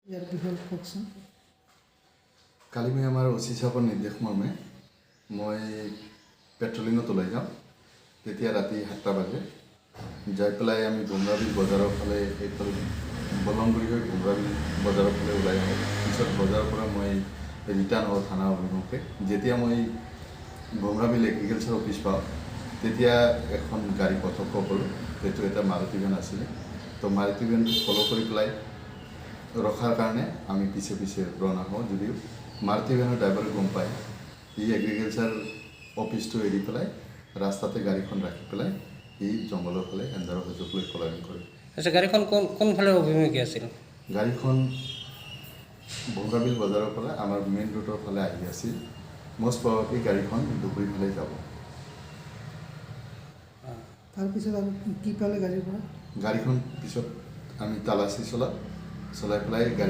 ইয়াৰ বিষয়ে কওকচোন। কালি মই আমাৰ অচি চাহাবৰ নিৰ্দেশ মৰ্মে মই পেট্ৰলিঙত ওলাই যাওঁ। তেতিয়া ৰাতি 7টা বাজে যাই পেলাই আমি ভোমৰাবিল বজাৰৰ ফালে এইফালে বলংগুৰি হৈ ভোমৰাবিল বজাৰৰ ফালে ওলাই আহোঁ। পিছত বজাৰৰ পৰা মই ৰিটাৰ্ণ হওঁ থানা অভিমুখে। যেতিয়া মই ভোমৰাবিল এগ্ৰিকালচাৰ অফিচ পাওঁ তেতিয়া এখন গাড়ী প্ৰত্যক্ষ কৰোঁ। সেইটো এটা মাৰুতি ভেন আছিলে। তো মাৰুতি ভেনটো ফ'ল' কৰি পেলাই ৰখাৰ কাৰণে আমি পিছে পিছে ৰওনা হওঁ। যদিও মাৰুতি ভেনৰ ড্ৰাইভাৰে গম পায় ই এগ্ৰিকালচাৰ অফিচটো এৰি পেলাই ৰাস্তাতে গাড়ীখন ৰাখি পেলাই ই জংঘলৰ ফালে এন্ধাৰৰ সুযোগ লৈ পলায়ন কৰে। আচ্ছা, গাড়ীখন কোনফালে অভিমুখী আছিল? গাড়ীখন ভোমৰাবিল বজাৰৰ পৰা আমাৰ মেইন ৰোডৰ ফালে আহি আছিল। মষ্ট প্ৰবাবলি গাড়ীখন ধুবুৰী ফালে যাব। তাৰপিছত আৰু কি পালে গাড়ীৰ পৰা? গাড়ীখন পিছত আমি তালাচী চলাই পেলাই গাড়ী